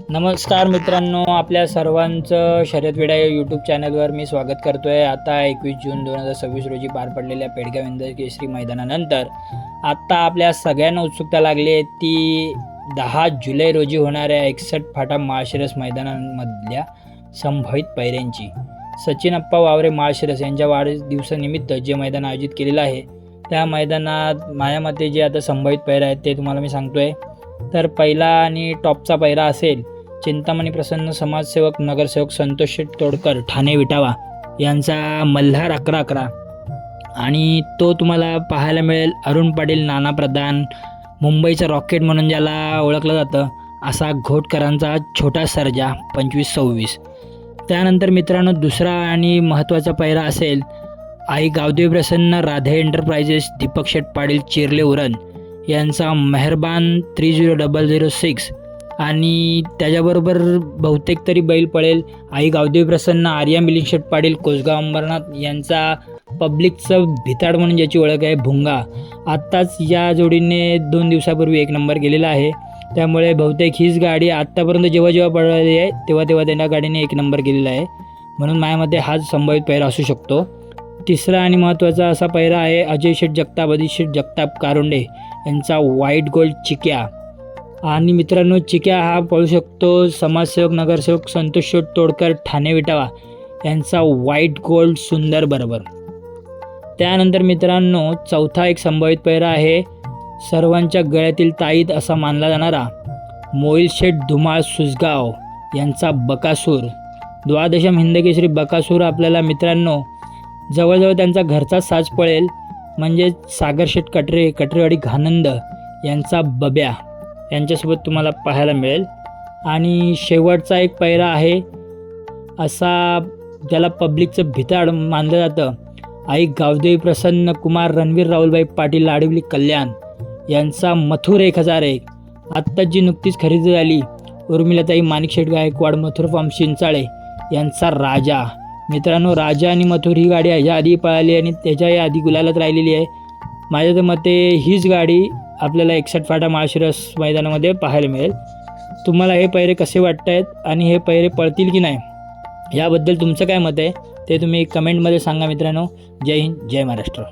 नमस्कार मित्रांनो, आपल्या सर्वांचं शर्यतवेडा या यूट्यूब चॅनलवर मी स्वागत करतो आहे। आता 21 जून 2026 रोजी पार पडलेल्या पेडगाव हिंद केसरी मैदानानंतर आता आपल्या सगळ्यांना उत्सुकता लागली आहे ती 10 जुलै रोजी होणाऱ्या 61 फाटा माळशिरस मैदानामधल्या संभावित पैऱ्यांची। सचिन अप्पा वावरे माळशिरस यांच्या वाढदिवसानिमित्त जे मैदान आयोजित केलेलं आहे त्या मैदानात माझ्या मते जे आता संभावित पैरा आहेत ते तुम्हाला मी सांगतोय। तर पहिला आणि टॉपचा पैरा असेल चिंतामणी प्रसन्न समाजसेवक नगरसेवक संतोष शेठ तोडकर ठाणे विटावा यांचा मल्हार 11-11 आणि तो तुम्हाला पाहायला मिळेल अरुण पाटील नाना प्रधान मुंबईचा रॉकेट म्हणून ज्याला ओळखलं जातं असा घोटकरांचा छोटा सर्जा 25-26। त्यानंतर मित्रांनो दुसरा आणि महत्त्वाचा पैरा असेल आई गावदेवी प्रसन्न राधे एंटरप्राइजेस दीपक शेठ पाटील चिरले उरण यांचा मेहरबान 30006 आणि त्याच्याबरोबर बहुतेक तरी बैल पळेल आई गावदेवी प्रसन्न आर्या मिलिंद शेठ पाटील कोसगाव अंबरनाथ यांचा पब्लिकचं भिताड म्हणून ज्याची ओळख आहे भुंगा। आत्ताच या जोडीने 2 दिवसापूर्वी 1 नंबर गेलेला आहे, त्यामुळे बहुतेक हीच गाडी आत्तापर्यंत जेव्हा पळाली आहे तेव्हा त्या गाडीने 1 नंबर गेलेला आहे, म्हणून माझ्यामध्ये हाच संभावित पैरा असू शकतो। तिसरा आणि महत्त्वाचा असा पैरा आहे अजय शेठ जगताप अदिश शेठ जगताप कारुंडे यांचा व्हाईट गोल्ड चिक्या। आणि मित्रांनो चिक्या हा पळू शकतो समाजसेवक नगरसेवक संतोष शेठ तोडकर ठाणे विटावा यांचा व्हाईट गोल्ड सुंदर बरोबर। त्यानंतर मित्रांनो चौथा एक संभावित पैरा आहे सर्वांच्या गळ्यातील ताईत असा मानला जाणारा मोहिल शेठ धुमाळ सुसगाव यांचा बकासूर। द्वादशम हिंदकेसरी बकासूर आपल्याला मित्रांनो जवळजवळ त्यांचा घरचा साज पळेल म्हणजे सागर शेठ कटरेवाडी घानंद यांचा बब्या यांच्यासोबत तुम्हाला पाहायला मिळेल। आणि शेवटचा एक पैरा आहे असा ज्याला पब्लिकचं भिताड मानलं जातं आई गावदेवी प्रसन्न कुमार रणवीर राहुलभाई पाटील लाडवली कल्याण यांचा मथुर 1001। आत्ता जी नुकतीच खरेदी झाली उर्मिलाताई माणिकशेठ गायकवाड मथुर फार्म चिंचाळे यांचा राजा। मित्रांनो राजा आणि मथुर ही गाडी ह्याच्या आधी पळाली आणि त्याच्या आधी गुलालात राहिलेली आहे। माझ्या मते हीच गाडी आपल्याला 61 फाटा माळशिरस मैदानामध्ये पाहायला मिळेल। तुम्हाला हे पैरे कसे वाटत आहेत आणि हे पैरे पळतील की नाही याबद्दल तुमचं काय मत आहे ते तुम्ही कमेंटमध्ये सांगा मित्रांनो। जय हिंद जय महाराष्ट्र।